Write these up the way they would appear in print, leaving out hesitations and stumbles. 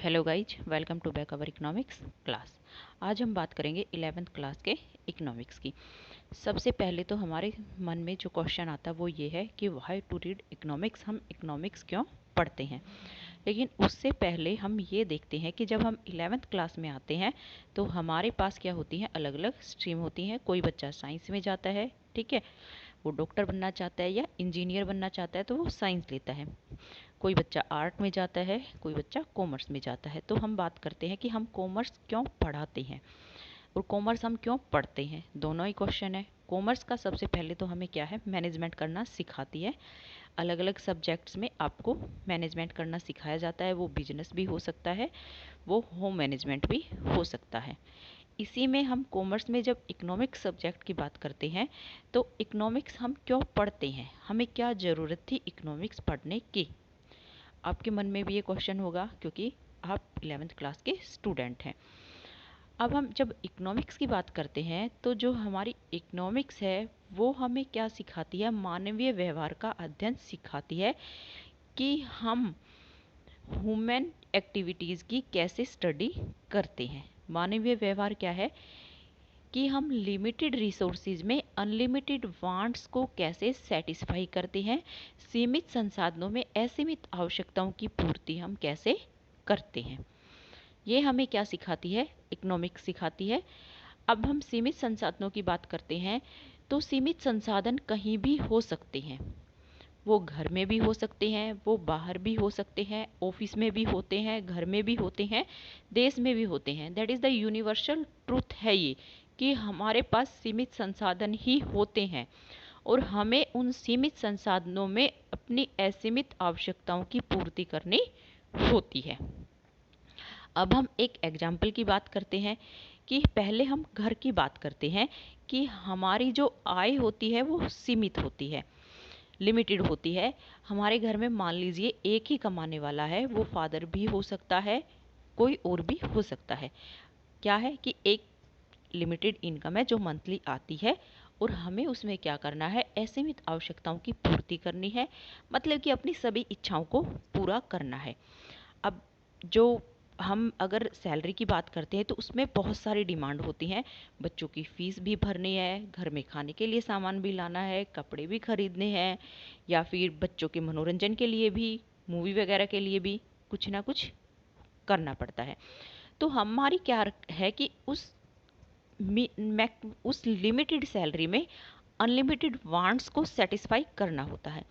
Hello guys, welcome to back our economics class. आज हम बात करेंगे 11th क्लास के इकोनॉमिक्स की। सबसे पहले तो हमारे मन में जो क्वेश्चन आता है वो ये है कि व्हाई टू रीड इकोनॉमिक्स, हम इकोनॉमिक्स क्यों पढ़ते हैं। लेकिन उससे पहले हम ये देखते हैं कि जब हम 11th क्लास में आते हैं तो हमारे पास क्या होती हैं, अलग अलग स्ट्रीम होती हैं। कोई बच्चा साइंस में जाता है, ठीक है, वो डॉक्टर बनना चाहता है या इंजीनियर बनना चाहता है तो वो साइंस लेता है। कोई बच्चा आर्ट में जाता है, कोई बच्चा कॉमर्स में जाता है। तो हम बात करते हैं कि हम कॉमर्स क्यों पढ़ाते हैं और कॉमर्स हम क्यों पढ़ते हैं। दोनों ही क्वेश्चन है। कॉमर्स का सबसे पहले तो हमें क्या है, मैनेजमेंट करना सिखाती है। अलग अलग सब्जेक्ट्स में आपको मैनेजमेंट करना सिखाया जाता है। वो बिजनेस भी हो सकता है, वो होम मैनेजमेंट भी हो सकता है। इसी में हम कॉमर्स में जब इकोनॉमिक्स सब्जेक्ट की बात करते हैं तो इकोनॉमिक्स हम क्यों पढ़ते हैं, हमें क्या ज़रूरत थी इकोनॉमिक्स पढ़ने की। आपके मन में भी ये क्वेश्चन होगा क्योंकि आप 11th क्लास के स्टूडेंट हैं। अब हम जब इकोनॉमिक्स की बात करते हैं तो जो हमारी इकोनॉमिक्स है वो हमें क्या सिखाती है, मानवीय व्यवहार का अध्ययन सिखाती है कि हम ह्यूमन एक्टिविटीज़ की कैसे स्टडी करते हैं। मानवीय व्यवहार क्या है कि हम लिमिटेड रिसोर्सेज में अनलिमिटेड वांट्स को कैसे सेटिस्फाई करते हैं, सीमित संसाधनों में असीमित आवश्यकताओं की पूर्ति हम कैसे करते हैं। ये हमें क्या सिखाती है, इकोनॉमिक्स सिखाती है। अब हम सीमित संसाधनों की बात करते हैं तो सीमित संसाधन कहीं भी हो सकते हैं। वो घर में भी हो सकते हैं, वो बाहर भी हो सकते हैं, ऑफिस में भी होते हैं, घर में भी होते हैं, देश में भी होते हैं। That is the universal truth है ये कि हमारे पास सीमित संसाधन ही होते हैं और हमें उन सीमित संसाधनों में अपनी असीमित आवश्यकताओं की पूर्ति करनी होती है। अब हम एक एग्जाम्पल की बात करते हैं कि पहले हम घर की बात करते हैं कि हमारी जो आय होती है वो सीमित होती है, लिमिटेड होती है। हमारे घर में मान लीजिए एक ही कमाने वाला है, वो फादर भी हो सकता है, कोई और भी हो सकता है। क्या है कि एक लिमिटेड इनकम है जो मंथली आती है और हमें उसमें क्या करना है, असीमित आवश्यकताओं की पूर्ति करनी है, मतलब कि अपनी सभी इच्छाओं को पूरा करना है। अब जो हम अगर सैलरी की बात करते हैं तो उसमें बहुत सारी डिमांड होती हैं। बच्चों की फ़ीस भी भरनी है, घर में खाने के लिए सामान भी लाना है, कपड़े भी खरीदने हैं, या फिर बच्चों के मनोरंजन के लिए भी, मूवी वगैरह के लिए भी कुछ ना कुछ करना पड़ता है। तो हमारी क्या है कि उस लिमिटेड सैलरी में अनलिमिटेड वांट्स को सेटिस्फाई करना होता है।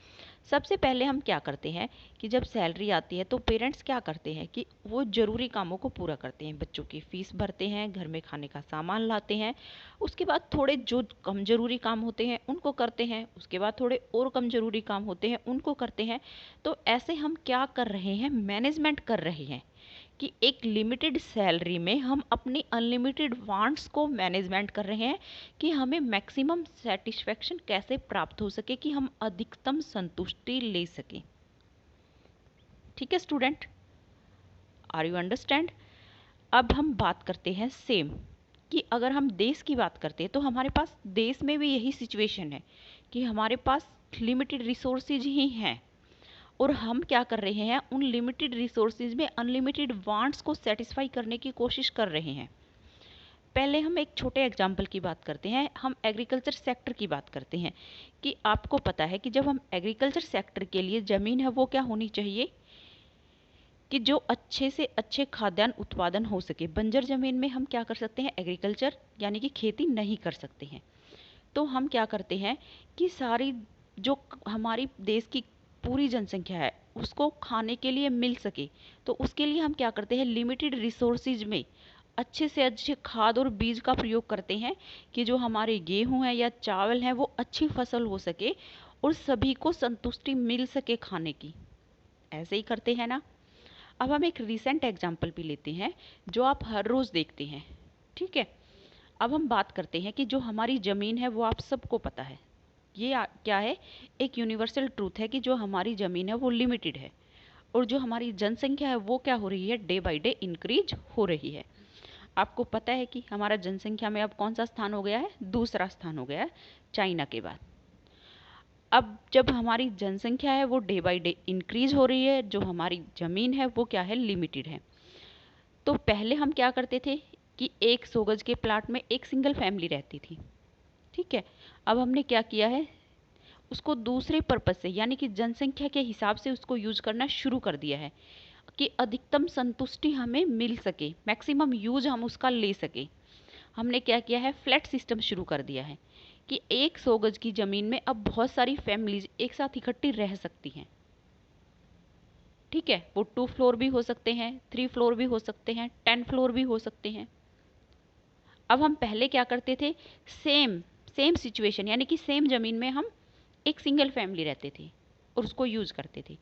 सबसे पहले हम क्या करते हैं कि जब सैलरी आती है तो पेरेंट्स क्या करते हैं कि वो ज़रूरी कामों को पूरा करते हैं, बच्चों की फ़ीस भरते हैं, घर में खाने का सामान लाते हैं। उसके बाद थोड़े जो कम ज़रूरी काम होते हैं उनको करते हैं, उसके बाद थोड़े और कम ज़रूरी काम होते हैं उनको करते हैं। तो ऐसे हम क्या कर रहे हैं, मैनेजमेंट कर रहे हैं कि एक लिमिटेड सैलरी में हम अपनी अनलिमिटेड वांट्स को मैनेजमेंट कर रहे हैं कि हमें मैक्सिमम सेटिस्फेक्शन कैसे प्राप्त हो सके, कि हम अधिकतम संतुष्टि ले सकें। ठीक है स्टूडेंट, आर यू अंडरस्टैंड। अब हम बात करते हैं सेम कि अगर हम देश की बात करते हैं तो हमारे पास देश में भी यही सिचुएशन है कि हमारे पास लिमिटेड रिसोर्सेज ही हैं और हम क्या कर रहे हैं, उन लिमिटेड रिसोर्सेज में अनलिमिटेड वांट्स को सेटिस्फाई करने की कोशिश कर रहे हैं। पहले हम एक छोटे एग्जाम्पल की बात करते हैं, हम एग्रीकल्चर सेक्टर की बात करते हैं कि आपको पता है कि जब हम एग्रीकल्चर सेक्टर के लिए ज़मीन है वो क्या होनी चाहिए कि जो अच्छे से अच्छे खाद्यान्न उत्पादन हो सके। बंजर ज़मीन में हम क्या कर सकते हैं, एग्रीकल्चर यानी कि खेती नहीं कर सकते हैं। तो हम क्या करते हैं कि सारी जो हमारी देश की पूरी जनसंख्या है उसको खाने के लिए मिल सके, तो उसके लिए हम क्या करते हैं, लिमिटेड रिसोर्सेज में अच्छे से अच्छे खाद और बीज का प्रयोग करते हैं कि जो हमारे गेहूं है या चावल है वो अच्छी फसल हो सके और सभी को संतुष्टि मिल सके खाने की। ऐसे ही करते हैं ना। अब हम एक रीसेंट एग्जाम्पल भी लेते हैं जो आप हर रोज़ देखते हैं, ठीक है। अब हम बात करते हैं कि जो हमारी ज़मीन है वो आप सबको पता है, ये क्या है, एक यूनिवर्सल ट्रूथ है कि जो हमारी ज़मीन है वो लिमिटेड है और जो हमारी जनसंख्या है वो क्या हो रही है, डे बाय डे इंक्रीज हो रही है। आपको पता है कि हमारा जनसंख्या में अब कौन सा स्थान हो गया है, दूसरा स्थान हो गया है चाइना के बाद। अब जब हमारी जनसंख्या है वो डे बाय डे इंक्रीज हो रही है, जो हमारी ज़मीन है वो क्या है, लिमिटेड है। तो पहले हम क्या करते थे कि एक 100 गज के प्लाट में एक सिंगल फैमिली रहती थी, ठीक है। अब हमने क्या किया है, उसको दूसरे पर्पज से यानी कि जनसंख्या के हिसाब से उसको यूज करना शुरू कर दिया है कि अधिकतम संतुष्टि हमें मिल सके, मैक्सिमम यूज हम उसका ले सके। हमने क्या किया है, फ्लैट सिस्टम शुरू कर दिया है कि एक 100 गज की जमीन में अब बहुत सारी फैमिलीज एक साथ इकट्ठी रह सकती हैं, ठीक है। वो 2 फ्लोर भी हो सकते हैं, 3 फ्लोर भी हो सकते हैं, 10 फ्लोर भी हो सकते हैं। अब हम पहले क्या करते थे, सेम सेम सिचुएशन यानी कि सेम जमीन में हम एक सिंगल फैमिली रहते थे और उसको यूज करते थे।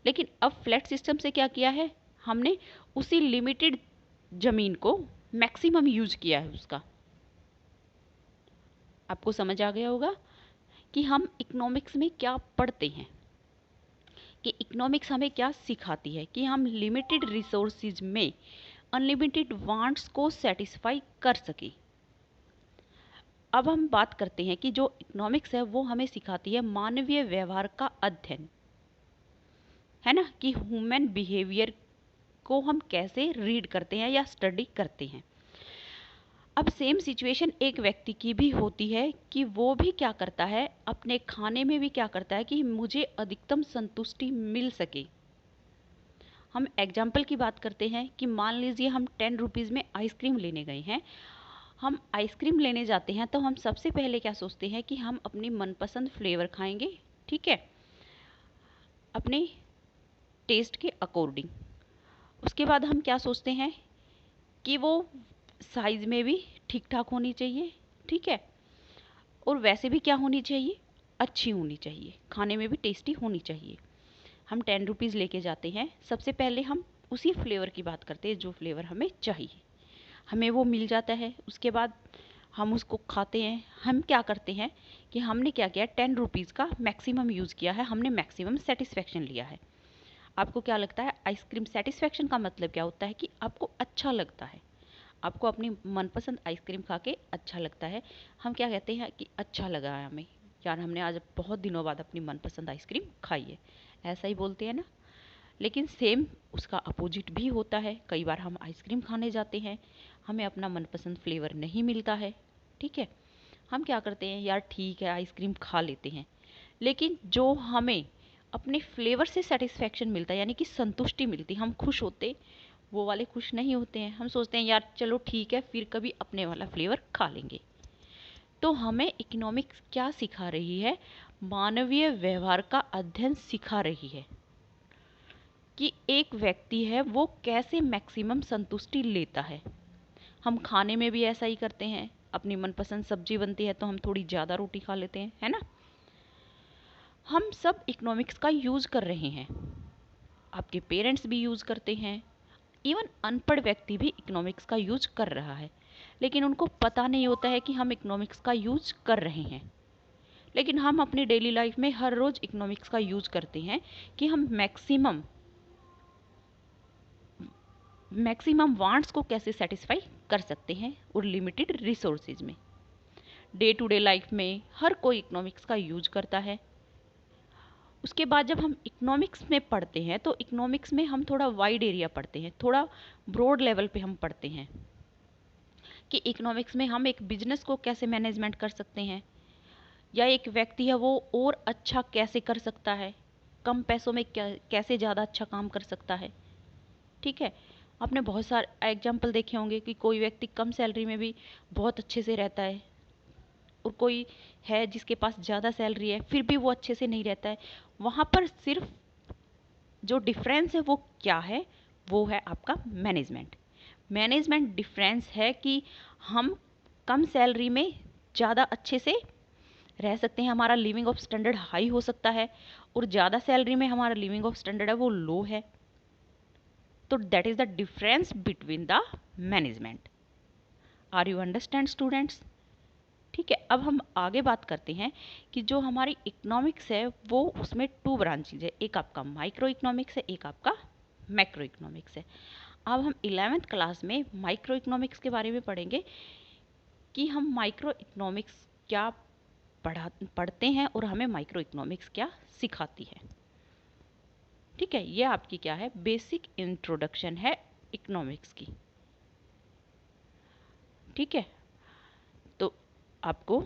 लेकिन अब फ्लैट सिस्टम से क्या किया है, हमने उसी लिमिटेड जमीन को मैक्सिमम यूज किया है उसका। आपको समझ आ गया होगा कि हम इकोनॉमिक्स में क्या पढ़ते हैं, कि इकोनॉमिक्स हमें क्या सिखाती है, कि हम लिमिटेड रिसोर्सेज में अनलिमिटेड वांट्स को सेटिस्फाई कर सके। अब हम बात करते हैं कि जो इकोनॉमिक्स है वो हमें सिखाती है मानवीय व्यवहार का अध्ययन, है ना, कि ह्यूमन बिहेवियर को हम कैसे रीड करते हैं या स्टडी करते हैं। अब सेम सिचुएशन एक व्यक्ति की भी होती है कि वो भी क्या करता है, अपने खाने में भी क्या करता है कि मुझे अधिकतम संतुष्टि मिल सके। हम एग्जाम्पल की बात करते हैं कि मान लीजिए हम 10 रुपीज़ में आइसक्रीम लेने गए हैं। हम आइसक्रीम लेने जाते हैं तो हम सबसे पहले क्या सोचते हैं कि हम अपनी मनपसंद फ्लेवर खाएंगे, ठीक है, अपने टेस्ट के अकॉर्डिंग। उसके बाद हम क्या सोचते हैं कि वो साइज़ में भी ठीक ठाक होनी चाहिए, ठीक है, और वैसे भी क्या होनी चाहिए, अच्छी होनी चाहिए, खाने में भी टेस्टी होनी चाहिए। हम 10 रुपीज़ लेके जाते हैं, सबसे पहले हम उसी फ्लेवर की बात करते हैं जो फ्लेवर हमें चाहिए, हमें वो मिल जाता है। उसके बाद हम उसको खाते हैं। हम क्या करते हैं कि हमने क्या किया, 10 रुपीज़ का मैक्सिमम यूज़ किया है, हमने मैक्सिमम सेटिस्फेक्शन लिया है। आपको क्या लगता है, आइसक्रीम सेटिस्फेक्शन का मतलब क्या होता है कि आपको अच्छा लगता है, आपको अपनी मनपसंद आइसक्रीम खा के अच्छा लगता है। हम क्या कहते हैं कि अच्छा लगा है हमें, यार हमने आज बहुत दिनों बाद अपनी मनपसंद आइसक्रीम खाई है, ऐसा ही बोलते हैं ना। लेकिन सेम उसका अपोजिट भी होता है। कई बार हम आइसक्रीम खाने जाते हैं, हमें अपना मनपसंद फ्लेवर नहीं मिलता है, ठीक है। हम क्या करते हैं, यार ठीक है आइसक्रीम खा लेते हैं। लेकिन जो हमें अपने फ्लेवर से सेटिस्फेक्शन मिलता है यानी कि संतुष्टि मिलती, हम खुश होते, वो वाले खुश नहीं होते हैं। हम सोचते हैं यार चलो ठीक है फिर कभी अपने वाला फ्लेवर खा लेंगे। तो हमें इकोनॉमिक्स क्या सिखा रही है, मानवीय व्यवहार का अध्ययन सिखा रही है कि एक व्यक्ति है वो कैसे मैक्सिमम संतुष्टि लेता है। हम खाने में भी ऐसा ही करते हैं, अपनी मनपसंद सब्जी बनती है तो हम थोड़ी ज़्यादा रोटी खा लेते हैं, है ना। हम सब इकोनॉमिक्स का यूज़ कर रहे हैं, आपके पेरेंट्स भी यूज़ करते हैं, इवन अनपढ़ व्यक्ति भी इकोनॉमिक्स का यूज कर रहा है, लेकिन उनको पता नहीं होता है कि हम इकोनॉमिक्स का यूज कर रहे हैं। लेकिन हम अपनी डेली लाइफ में हर रोज इकोनॉमिक्स का यूज करते हैं कि हम मैक्सिमम वांट्स को कैसे सेटिस्फाई कर सकते हैं और लिमिटेड रिसोर्सेज में। डे टू डे लाइफ में हर कोई इकोनॉमिक्स का यूज करता है। उसके बाद जब हम इकोनॉमिक्स में पढ़ते हैं तो इकोनॉमिक्स में हम थोड़ा वाइड एरिया पढ़ते हैं, थोड़ा ब्रॉड लेवल पे हम पढ़ते हैं कि इकोनॉमिक्स में हम एक बिजनेस को कैसे मैनेजमेंट कर सकते हैं, या एक व्यक्ति है वो और अच्छा कैसे कर सकता है, कम पैसों में कैसे ज़्यादा अच्छा काम कर सकता है, ठीक है। आपने बहुत सारे एग्जाम्पल देखे होंगे कि कोई व्यक्ति कम सैलरी में भी बहुत अच्छे से रहता है, और कोई है जिसके पास ज़्यादा सैलरी है फिर भी वो अच्छे से नहीं रहता है। वहाँ पर सिर्फ जो डिफरेंस है वो क्या है, वो है आपका मैनेजमेंट। मैनेजमेंट डिफरेंस है कि हम कम सैलरी में ज़्यादा अच्छे से रह सकते हैं, हमारा लिविंग ऑफ स्टैंडर्ड हाई हो सकता है, और ज़्यादा सैलरी में हमारा लिविंग ऑफ स्टैंडर्ड है वो लो है। तो that is the difference between the management. Are you understand students? ठीक है, अब हम आगे बात करते हैं कि जो हमारी इकोनॉमिक्स है वो उसमें 2 ब्रांचेज है, एक आपका माइक्रो इकोनॉमिक्स है, एक आपका मैक्रो इकोनॉमिक्स है। अब हम 11th क्लास में माइक्रो इकोनॉमिक्स के बारे में पढ़ेंगे कि हम माइक्रो इकोनॉमिक्स क्या पढ़ते हैं और हमें माइक्रो इकोनॉमिक्स क्या सिखाती है। ठीक है, ये आपकी क्या है, बेसिक इंट्रोडक्शन है इकोनॉमिक्स की। ठीक है, तो आपको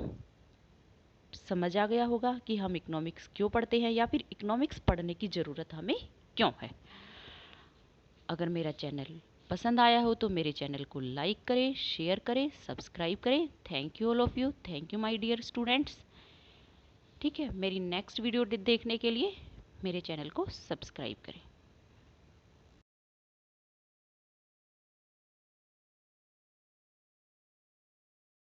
समझ आ गया होगा कि हम इकोनॉमिक्स क्यों पढ़ते हैं या फिर इकोनॉमिक्स पढ़ने की ज़रूरत हमें क्यों है। अगर मेरा चैनल पसंद आया हो तो मेरे चैनल को लाइक करें, शेयर करें, सब्सक्राइब करें। Thank you all of you, thank you my dear students. ठीक है, मेरी नेक्स्ट वीडियो देखने के लिए मेरे चैनल को सब्सक्राइब करें।